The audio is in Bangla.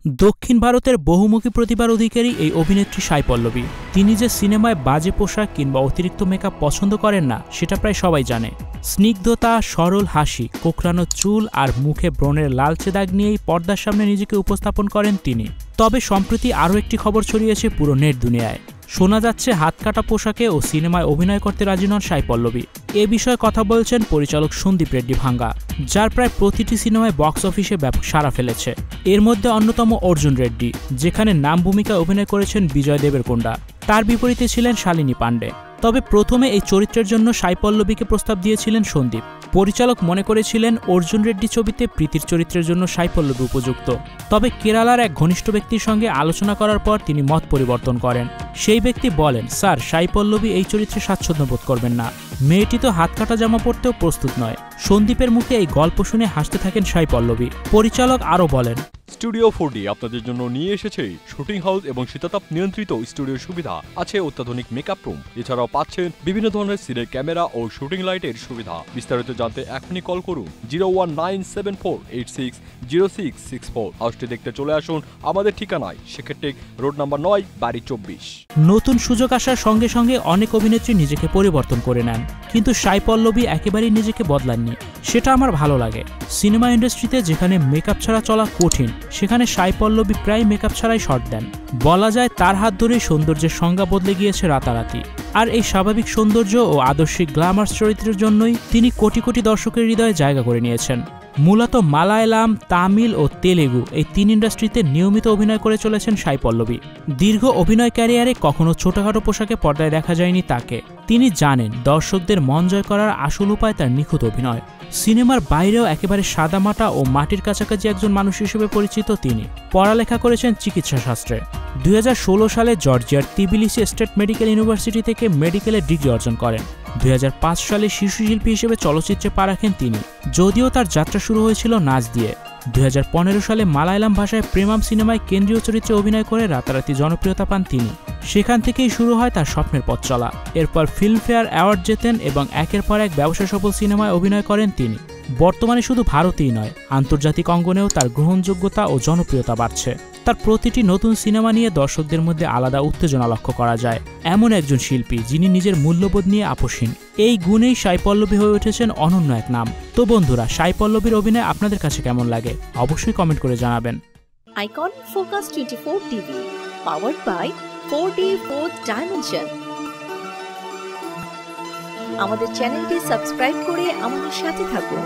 দক্ষিণ ভারতের বহুমুখী প্রতিভার অধিকারী এই অভিনেত্রী সাই পল্লবী। তিনি যে সিনেমায় বাজে পোশাক কিংবা অতিরিক্ত মেকআপ পছন্দ করেন না সেটা প্রায় সবাই জানে। স্নিগ্ধতা, সরল হাসি, কোঁকড়ানো চুল আর মুখে ব্রণের লালচে দাগ নিয়েই পর্দার সামনে নিজেকে উপস্থাপন করেন তিনি। তবে সম্প্রতি আরও একটি খবর ছড়িয়েছে পুরো নেট দুনিয়ায়। শোনা যাচ্ছে হাতকাটা পোশাকে ও সিনেমায় অভিনয় করতে রাজি নন সাই পল্লবী। এ বিষয়ে কথা বলছেন পরিচালক সন্দীপ রেড্ডি ভাঙ্গা, যার প্রায় প্রতিটি সিনেমায় বক্স অফিসে ব্যাপক সাড়া ফেলেছে। এর মধ্যে অন্যতম অর্জুন রেড্ডি, যেখানে নাম ভূমিকায় অভিনয় করেছেন বিজয় দেবরকোন্ডা। তার বিপরীতে ছিলেন শালিনী পাণ্ডে। তবে প্রথমে এই চরিত্রের জন্য সাই পল্লবীকে প্রস্তাব দিয়েছিলেন সন্দীপ। পরিচালক মনে করেছিলেন অর্জুন রেড্ডি ছবিতে প্রীতির চরিত্রের জন্য সাই পল্লবী উপযুক্ত। তবে কেরালার এক ঘনিষ্ঠ ব্যক্তির সঙ্গে আলোচনা করার পর তিনি মত পরিবর্তন করেন। সেই ব্যক্তি বলেন, স্যার, সাই পল্লবী এই চরিত্রে স্বাচ্ছন্দ্য বোধ করবেন না। মেয়েটি তো হাতকাটা জামা পরতেও প্রস্তুত নয়। সন্দীপের মুখে এই গল্প শুনে হাসতে থাকেন সাই পল্লবী। পরিচালক আরও বলেন, স্টুডিও 4D আপনাদের জন্য নিয়ে এসেছে শুটিং হাউস এবং শীতাতাপ নিয়ন্ত্রিত স্টুডিওর সুবিধা, আছে অত্যাধুনিক মেকআপ রুম, এছাড়াও পাচ্ছেন বিভিন্ন ধরনের সিনের ক্যামেরা ও শুটিং লাইটের সুবিধা। বিস্তারিত জানতে এখনই কল করুন 01974860664। হাউসটি দেখতে চলে আসুন আমাদের ঠিকানায়, সেক্ষেত্রে রোড নাম্বার 9, বাড়ি 24। নতুন সুযোগ আসার সঙ্গে সঙ্গে অনেক অভিনেত্রী নিজেকে পরিবর্তন করে নেন, কিন্তু সাই পল্লবী একেবারেই নিজেকে বদলাননি। সেটা আমার ভালো লাগে। সিনেমা ইন্ডাস্ট্রিতে যেখানে মেকআপ ছাড়া চলা কঠিন, সেখানে সাই পল্লবী প্রায় মেকআপ ছাড়াই শট দেন। বলা যায় তার হাত ধরেই সৌন্দর্যের সংজ্ঞা বদলে গিয়েছে রাতারাতি। আর এই স্বাভাবিক সৌন্দর্য ও আদর্শিক গ্ল্যামার্স চরিত্রের জন্যই তিনি কোটি কোটি দর্শকের হৃদয়ে জায়গা করে নিয়েছেন। মূলত মালায়ালাম, তামিল ও তেলেগু এই তিন ইন্ডাস্ট্রিতে নিয়মিত অভিনয় করে চলেছেন সাই পল্লবী। দীর্ঘ অভিনয় ক্যারিয়ারে কখনো ছোটখাটো পোশাকে পর্দায় দেখা যায়নি তাকে। তিনি জানেন দর্শকদের মন জয় করার আসল উপায় তার নিখুঁত অভিনয়। সিনেমার বাইরেও একেবারে সাদামাটা ও মাটির কাছাকাছি একজন মানুষ হিসেবে পরিচিত তিনি। পড়ালেখা করেছেন চিকিৎসা শাস্ত্রে। 2016 সালে জর্জিয়ার তিবিলিসি স্টেট মেডিকেল ইউনিভার্সিটি থেকে মেডিকেলের ডিগ্রি অর্জন করেন। 2005 সালে শিশু শিল্পী হিসেবে চলচ্চিত্রে পা রাখেন তিনি, যদিও তার যাত্রা শুরু হয়েছিল নাচ দিয়ে। 2015 সালে মালায়ালাম ভাষায় প্রেমাম সিনেমায় কেন্দ্রীয় চরিত্রে অভিনয় করে রাতারাতি জনপ্রিয়তা পান তিনি। সেখান থেকেই শুরু হয় তার স্বপ্নের পথ চলা। এরপর ফিল্মফেয়ার অ্যাওয়ার্ড জেতেন এবং একের পর এক ব্যবসা সফল সিনেমায় অভিনয় করেন তিনি। বর্তমানে শুধু ভারতেই নয়, আন্তর্জাতিক অঙ্গনেও তার গ্রহণযোগ্যতা ও জনপ্রিয়তা বাড়ছে। তার প্রতিটি নতুন সিনেমা নিয়ে দর্শকদের মধ্যে আলাদা উত্তেজনা লক্ষ্য করা যায়। এমন একজন শিল্পী যিনি নিজের মূল্যবোধ নিয়ে আপোষহীন। এই গুণেই সাই পল্লবী হয়ে উঠেছেন অনন্য এক নাম। তো বন্ধুরা, সাই পল্লবীর অভিনয় আপনাদের কাছে কেমন লাগে অবশ্যই কমেন্ট করে জানাবেন। Icon Focus 24 TV, powered by 4D Fourth Dimension। আমাদের চ্যানেলটি সাবস্ক্রাইব করে আমাদের সাথে থাকুন।